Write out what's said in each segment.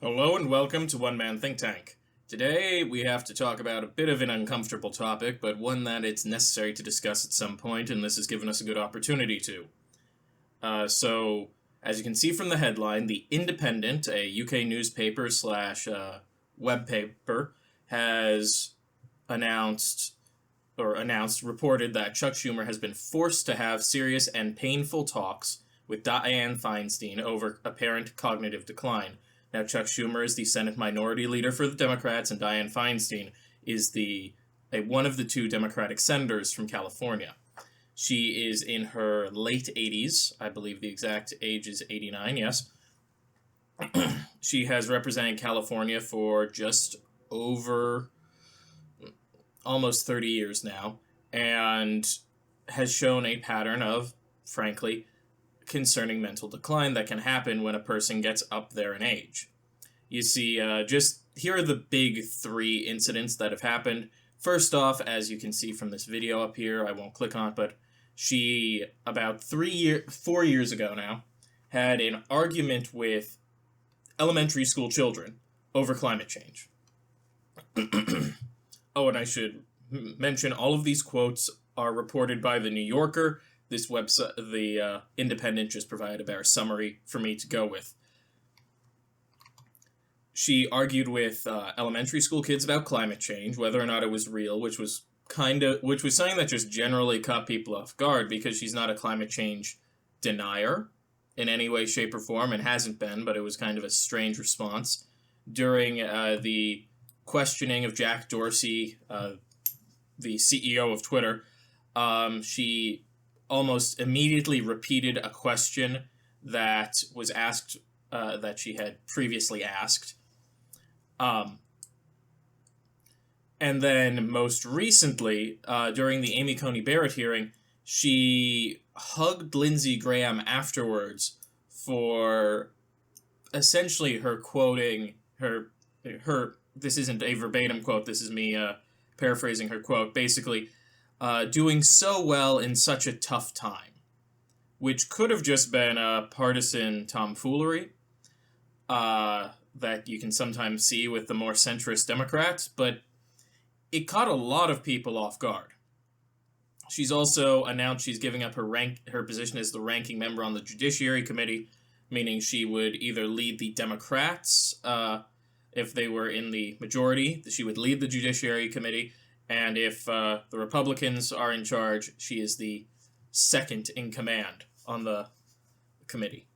Hello and welcome to One Man Think Tank. Today we have to talk about a bit of an uncomfortable topic, but one that it's necessary to discuss at some point, and this has given us a good opportunity to. So, as you can see from the headline, The Independent, a UK newspaper slash web paper, has reported that Chuck Schumer has been forced to have serious and painful talks with Dianne Feinstein over apparent cognitive decline. Now, Chuck Schumer is the Senate Minority Leader for the Democrats, and Dianne Feinstein is one of the two Democratic senators from California. She is in her late 80s. I believe the exact age is 89, yes. She has represented California for just over almost 30 years now, and has shown a pattern of, frankly, concerning mental decline that can happen when a person gets up there in age. You see, just here are the big three incidents that have happened. First off, as you can see from this video up here, I won't click on it, but she, about 4 years ago now, had an argument with elementary school children over climate change. Oh, and I should mention, all of these quotes are reported by The New Yorker. This website, the Independent, just provided a bare summary for me to go with. She argued with elementary school kids about climate change, whether or not it was real, which was something that just generally caught people off guard, because she's not a climate change denier in any way, shape, or form, and hasn't been, but it was kind of a strange response. During the questioning of Jack Dorsey, the CEO of Twitter, she almost immediately repeated a question that was asked, that she had previously asked. And then most recently, during the Amy Coney Barrett hearing, she hugged Lindsey Graham afterwards for essentially her quoting her, this isn't a verbatim quote, this is me paraphrasing her quote, basically, doing so well in such a tough time, which could have just been a partisan tomfoolery that you can sometimes see with the more centrist Democrats, but it caught a lot of people off guard. She's also announced she's giving up her position as the ranking member on the Judiciary Committee, meaning she would either lead the Democrats, if they were in the majority, she would lead the Judiciary Committee, and if the Republicans are in charge, she is the second in command on the committee.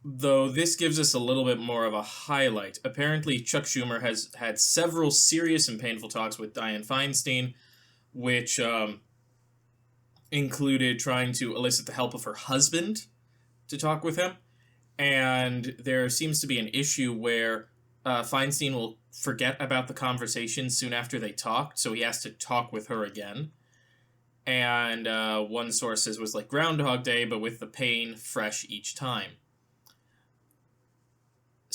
Though this gives us a little bit more of a highlight. Apparently, Chuck Schumer has had several serious and painful talks with Dianne Feinstein, which included trying to elicit the help of her husband to talk with him. And there seems to be an issue where Feinstein will forget about the conversation soon after they talked, so he has to talk with her again. And one source says it was like Groundhog Day, but with the pain fresh each time.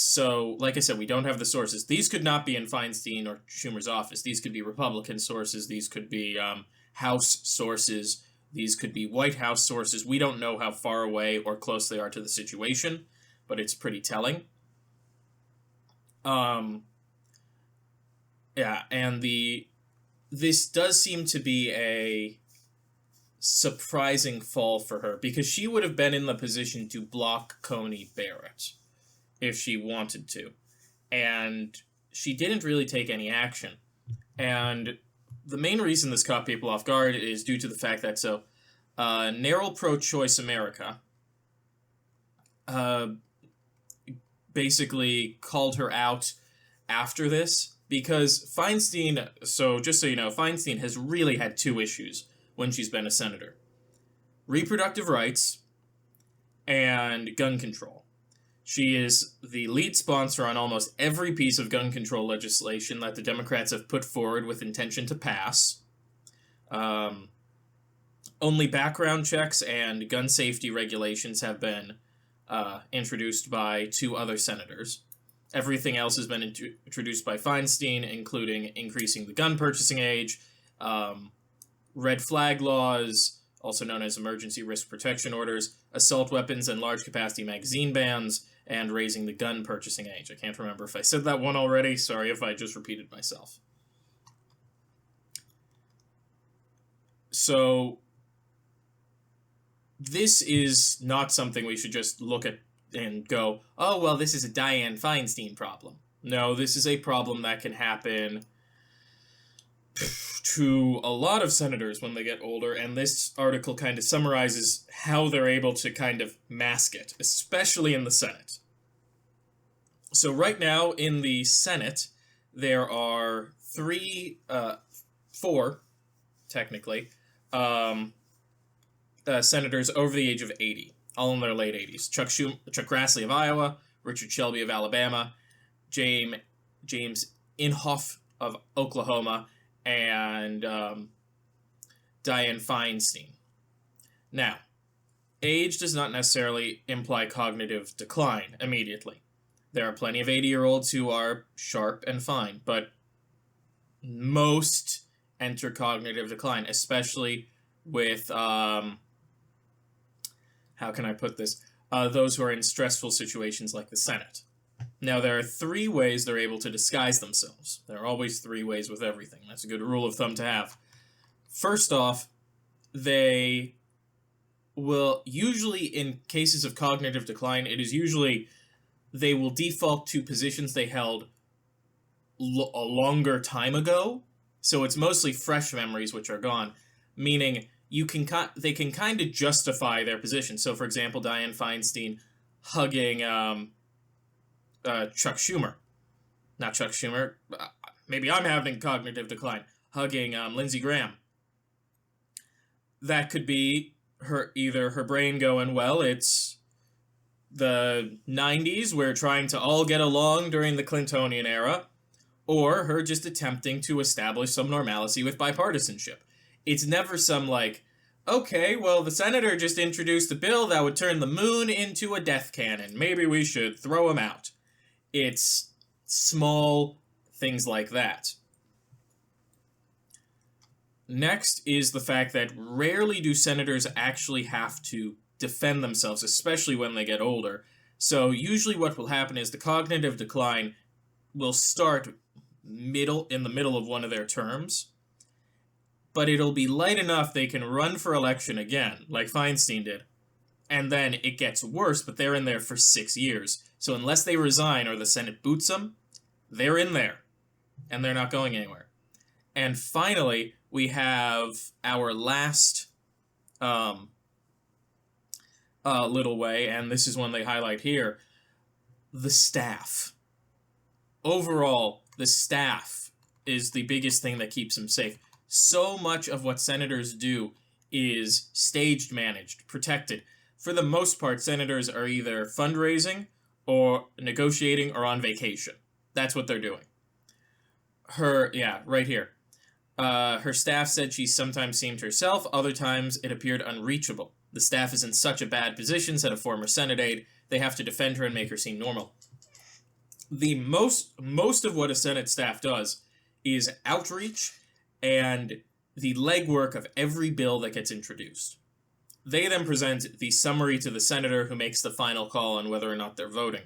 So, like I said, we don't have the sources. These could not be in Feinstein or Schumer's office. These could be Republican sources. These could be House sources. These could be White House sources. We don't know how far away or close they are to the situation, but it's pretty telling. Yeah, and this does seem to be a surprising fall for her, because she would have been in the position to block Coney Barrett if she wanted to, and she didn't really take any action. And the main reason this caught people off guard is due to the fact that NARAL Pro-Choice America basically called her out after this, because Feinstein, so just so you know, Feinstein has really had two issues when she's been a senator: reproductive rights and gun control. She is the lead sponsor on almost every piece of gun control legislation that the Democrats have put forward with intention to pass. Only background checks and gun safety regulations have been introduced by two other senators. Everything else has been introduced by Feinstein, including increasing the gun purchasing age, red flag laws, also known as emergency risk protection orders, assault weapons and large capacity magazine bans, and raising the gun purchasing age. I can't remember if I said that one already. Sorry if I just repeated myself. So this is not something we should just look at and go, oh, well, this is a Dianne Feinstein problem. No, this is a problem that can happen to a lot of senators when they get older, and this article kind of summarizes how they're able to kind of mask it, especially in the Senate. So right now in the Senate, there are four, technically, senators over the age of 80, all in their late 80s. Chuck Grassley of Iowa, Richard Shelby of Alabama, James Inhofe of Oklahoma, and Dianne Feinstein. Now, age does not necessarily imply cognitive decline immediately. There are plenty of 80-year-olds who are sharp and fine, but most enter cognitive decline, especially with, how can I put this, those who are in stressful situations like the Senate. Now, there are 3 ways they're able to disguise themselves. There are always 3 ways with everything. That's a good rule of thumb to have. First off, they will usually, in cases of cognitive decline, it is usually they will default to positions they held a longer time ago. So it's mostly fresh memories which are gone, meaning they can kind of justify their position. So, for example, Dianne Feinstein hugging Chuck Schumer. Not Chuck Schumer. Maybe I'm having cognitive decline. Hugging Lindsey Graham. That could be either her brain going, well, it's the 90s, we're trying to all get along during the Clintonian era, or her just attempting to establish some normalcy with bipartisanship. It's never some like, okay, well, the senator just introduced a bill that would turn the moon into a death cannon. Maybe we should throw him out. It's small things like that. Next is the fact that rarely do senators actually have to defend themselves, especially when they get older. So usually what will happen is the cognitive decline will start in the middle of one of their terms, but it'll be light enough they can run for election again, like Feinstein did. And then it gets worse, but they're in there for 6 years. So unless they resign or the Senate boots them, they're in there, and they're not going anywhere. And finally, we have our last little way, and this is one they highlight here, the staff. Overall, the staff is the biggest thing that keeps them safe. So much of what senators do is staged, managed, protected. For the most part, senators are either fundraising or negotiating or on vacation. That's what they're doing. Right here. Her staff said she sometimes seemed herself, other times it appeared unreachable. The staff is in such a bad position, said a former Senate aide, they have to defend her and make her seem normal. The most of what a Senate staff does is outreach and the legwork of every bill that gets introduced. They then present the summary to the senator who makes the final call on whether or not they're voting.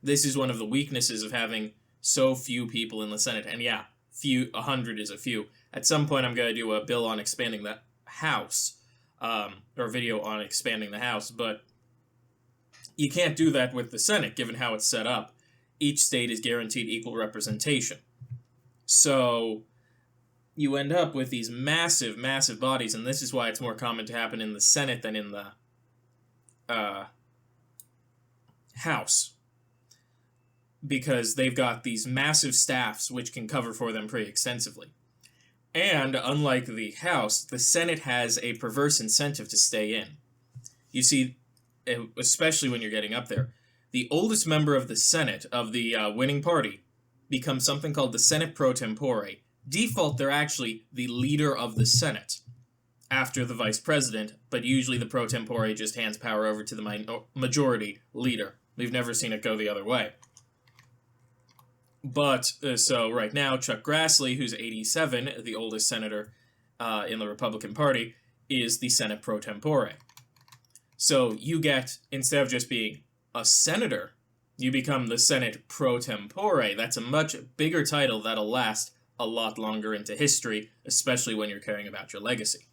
This is one of the weaknesses of having so few people in the Senate. And yeah, 100 is a few. At some point I'm going to do a bill on expanding the House, or a video on expanding the House, but you can't do that with the Senate, given how it's set up. Each state is guaranteed equal representation. So you end up with these massive, massive bodies, and this is why it's more common to happen in the Senate than in the House. Because they've got these massive staffs which can cover for them pretty extensively. And, unlike the House, the Senate has a perverse incentive to stay in. You see, especially when you're getting up there, the oldest member of the Senate, of the winning party, becomes something called the Senate pro tempore. Default, they're actually the leader of the Senate after the vice president, but usually the pro tempore just hands power over to the majority leader. We've never seen it go the other way. But, so right now, Chuck Grassley, who's 87, the oldest senator in the Republican Party, is the Senate pro tempore. So you get, instead of just being a senator, You become the Senate pro tempore. That's a much bigger title that'll last a lot longer into history, especially when you're caring about your legacy.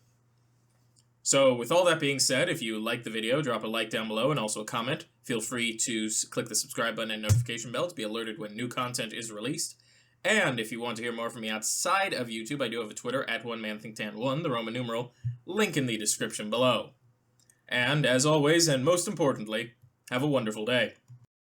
So with all that being said, if you like the video, drop a like down below and also a comment. Feel free to click the subscribe button and notification bell to be alerted when new content is released. And if you want to hear more from me outside of YouTube, I do have a Twitter at OneManThinkTan1, the Roman numeral, link in the description below. And as always, and most importantly, have a wonderful day.